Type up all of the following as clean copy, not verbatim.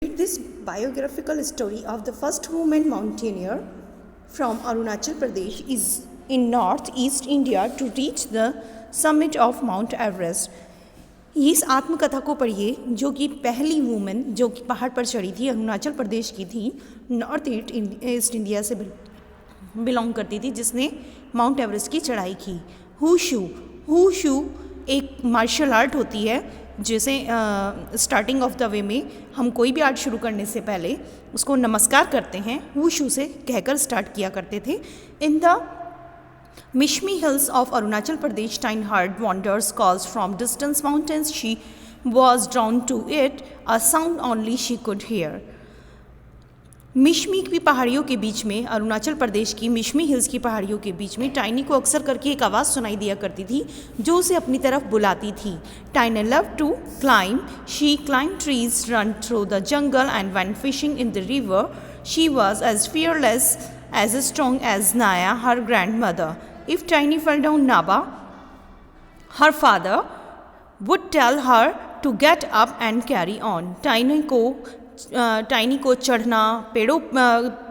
This biographical story of the first woman mountaineer from Arunachal Pradesh is in northeast India to reach the summit of Mount Everest. इस आत्मकथा को पढ़िए जो कि पहली women जो कि पहाड़ पर चढ़ी थी, अरुणाचल प्रदेश की थी, नॉर्थ ईस्ट इंडिया से बिलोंग करती थी, जिसने माउंट एवरेस्ट की चढ़ाई की. हूशू एक मार्शल आर्ट होती है जैसे स्टार्टिंग ऑफ द वे में हम कोई भी आर्ट शुरू करने से पहले उसको नमस्कार करते हैं, हूशू से कहकर स्टार्ट किया करते थे. In the Mishmi Hills of Arunachal Pradesh, Tyne heard wanders calls from distant mountains. She was drawn to it, a sound only she could hear. Mishmi की पहाड़ियों के बीच में, अरुणाचल प्रदेश की मिशमी हिल्स की पहाड़ियों के बीच में टाइनी को अक्सर करके एक आवाज़ सुनाई दिया करती थी जो उसे अपनी तरफ बुलाती थी. Tiny love to climb. She climb trees, run through the jungle and went fishing in the river. She was as fearless as strong as Naya, her grandmother. If Tiny fell down Naba, her father would tell her to get up and carry on. Tiny को चढ़ना,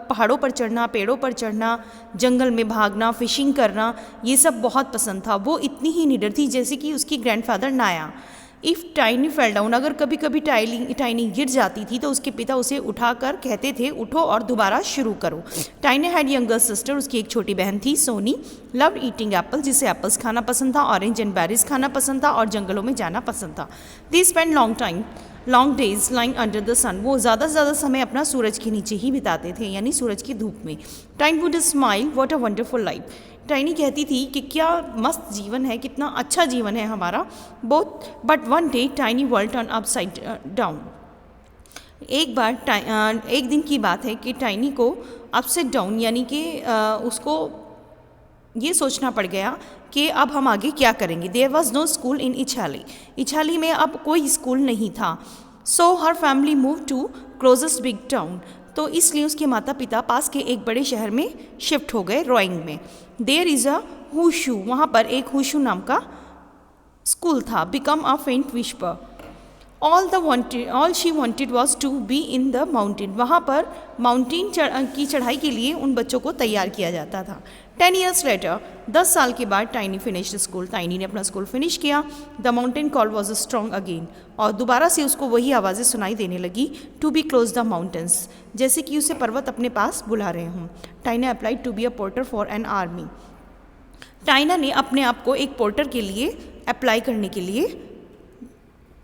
पहाड़ों पर चढ़ना, पेड़ों पर चढ़ना, जंगल में भागना, फिशिंग करना, ये सब बहुत पसंद था. वो इतनी ही निडर थी जैसे कि उसकी ग्रैंडफादर नाया. इफ़ टाइनी फेल डाउन, अगर कभी कभी टाइनी गिर जाती थी तो उसके पिता उसे उठाकर कहते थे उठो और दोबारा शुरू करो. टाइनी हैड यंगर सिस्टर, उसकी एक छोटी बहन थी सोनी. लव ईटिंग एप्पल, जिसे एप्पल्स खाना पसंद था, ऑरेंज एंड बेरीज खाना पसंद था और जंगलों में जाना पसंद था. They spend long days lying under the sun. वो ज़्यादा से ज़्यादा समय अपना सूरज के नीचे ही बिताते थे, यानी सूरज की धूप में. Time would smile, what a wonderful life. Tiny कहती थी कि क्या मस्त जीवन है, कितना अच्छा जीवन है हमारा. But one day tiny world turn upside down. एक दिन की बात है कि टाइनी को अपसाइड डाउन यानी कि उसको ये सोचना पड़ गया कि अब हम आगे क्या करेंगे. There was no school in Ichhali में अब कोई स्कूल नहीं था. सो हर family move to closest big town. तो इसलिए उसके माता पिता पास के एक बड़े शहर में शिफ्ट हो गए, रोइंग में. देयर इज़ अ हूशू, वहाँ पर एक हूशू नाम का स्कूल था. Become a faint whisper. All she wanted was to be in the mountain. वहाँ पर माउंटेन की चढ़ाई के लिए उन बच्चों को तैयार किया जाता था. 10 years later, 10 साल के बाद टाइनी फिनिश्ड स्कूल. टाइनी ने अपना स्कूल फिनिश किया. The mountain call was strong again. और दोबारा से उसको वही आवाज़ें सुनाई देने लगी. To be close the mountains, जैसे कि उसे पर्वत अपने पास बुला रहे हों. Tiny applied to be a porter for an army. टाइना ने अपने आप को एक पोर्टर के लिए अप्लाई करने के लिए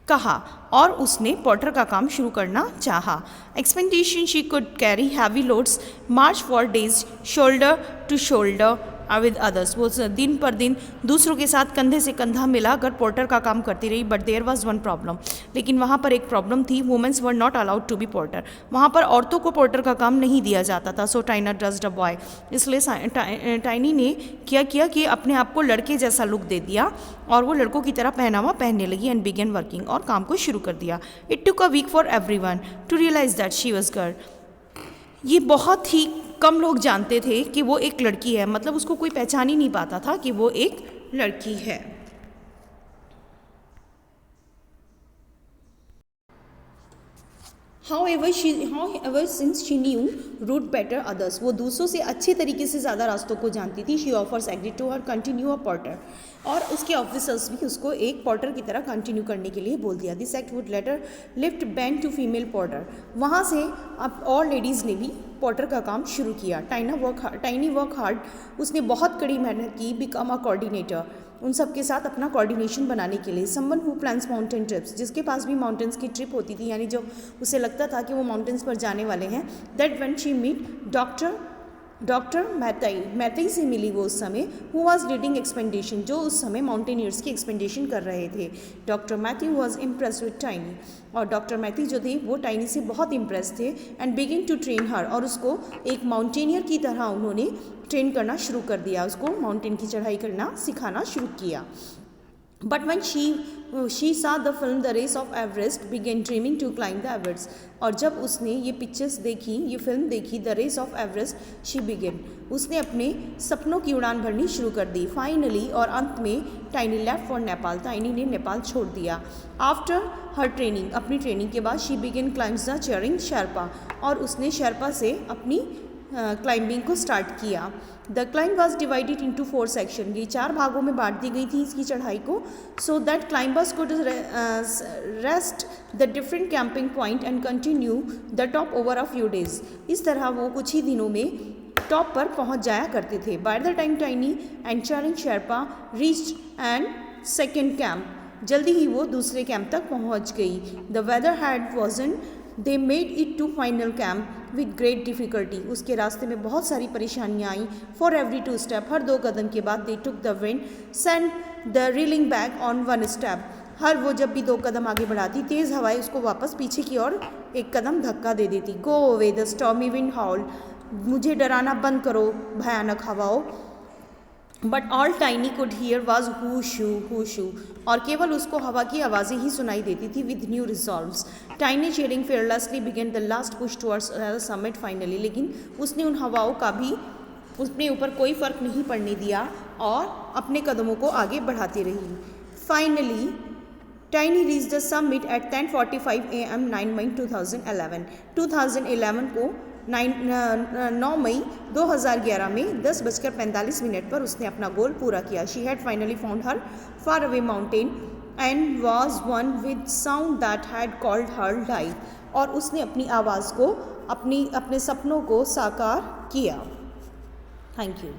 कहा और उसने पोर्टर का काम शुरू करना चाहा. Expectation she could carry heavy loads, march for days shoulder to shoulder with others. वो दिन पर दिन दूसरों के साथ कंधे से कंधा मिलाकर पोर्टर का काम करती रही. But there was one problem, लेकिन वहाँ पर एक प्रॉब्लम थी. Womens were not allowed to be porter. वहाँ पर औरतों को पोर्टर का काम नहीं दिया जाता था. सो टाइना ड्रेस्ड अ बॉय. इसलिए टाइनी ने क्या किया कि अपने आप को लड़के जैसा लुक दे दिया और वो लड़कों की तरह पहनावा पहनने लगी. एंड बिगन वर्किंग, और काम को शुरू कर दिया. It took a week for everyone to realize that she was girl. ये बहुत ही कम लोग जानते थे कि वो एक लड़की है, मतलब उसको कोई पहचान ही नहीं पाता था कि वो एक लड़की है. However, since she knew route better others, वो दूसरों से अच्छे तरीके से ज़्यादा रास्तों को जानती थी. She offers agreed to her continue a porter. और उसके ऑफिसर्स भी उसको एक पोर्टर की तरह कंटिन्यू करने के लिए बोल दिया. This act would later lift ban to female porter. वहाँ से अब और लेडीज़ ने भी पोर्टर का काम शुरू किया. Tiny work hard. उसने बहुत कड़ी मेहनत की. बिकम अ कोऑर्डिनेटर, उन सब के साथ अपना कोऑर्डिनेशन बनाने के लिए. Someone who plans mountain trips, जिसके पास भी माउंटेन्स की ट्रिप होती थी, यानी जो उसे लगता था कि वो माउंटेन्स पर जाने वाले हैं. That when she meet doctor Mathai से मिली वो उस समय. हु वॉज लीडिंग एक्सपेंडिशन, जो उस समय माउंटेनियर्स की एक्सपेंडिशन कर रहे थे. डॉक्टर मैथी वॉज इम्प्रेस विद टाइनी. और डॉक्टर मैथी जो थे वो टाइनी से बहुत इम्प्रेस थे. एंड बिगिन टू ट्रेन हर, और उसको एक माउंटेनियर की तरह उन्होंने ट्रेन करना शुरू कर दिया. उसको माउंटेन की चढ़ाई करना सिखाना शुरू किया. But when she saw the film The Race of Everest, began dreaming to climb the Everest. और जब उसने ये पिक्चर्स देखी, ये फिल्म देखी the race of Everest, she began, उसने अपने सपनों की उड़ान भरनी शुरू कर दी. फाइनली, और अंत में, Tiny left for Nepal, Tiny ने नेपाल छोड़ दिया. आफ्टर हर ट्रेनिंग, अपनी ट्रेनिंग के बाद, she began climbs the cheering Sherpa, और उसने शेरपा से अपनी क्लाइंबिंग को स्टार्ट किया. The climb was divided into 4 section, ये 4 भागों में बांट दी गई थी इसकी चढ़ाई को. So that climbers could rest the different camping point and continue the top over a few days. इस तरह वो कुछ ही दिनों में टॉप पर पहुंच जाया करते थे. By the time Tiny and Chhiring Sherpa reached and second camp, जल्दी ही वो दूसरे कैंप तक पहुंच गई. The weather had worsen, they made it to final camp with great difficulty, उसके रास्ते में बहुत सारी परेशानियाँ आई. फॉर एवरी 2 स्टेप, हर 2 कदम के बाद, they took the wind, send the reeling back on 1 step, हर वो जब भी 2 कदम आगे बढ़ाती, तेज़ हवाएं उसको वापस पीछे की ओर 1 कदम धक्का दे देती. Go away the stormy wind howl, मुझे डराना बंद करो भयानक हवाओं. But all Tiny could hear was whoosh, और केवल उसको हवा की आवाज़ें ही सुनाई देती थी. With new resolves, Tiny Chhiring fearlessly began the last push towards summit finally, लेकिन उसने उन हवाओं का भी उसने ऊपर कोई फ़र्क नहीं पड़ने दिया और अपने कदमों को आगे बढ़ाती रही. Finally Tiny reach the summit at 10:45 AM 9 मई 2011 को 9 मई 2011 में 10:45 पर उसने अपना गोल पूरा किया. She had finally found her far away mountain and was one with sound that had called her life, और उसने अपनी आवाज़ को अपने सपनों को साकार किया. Thank you.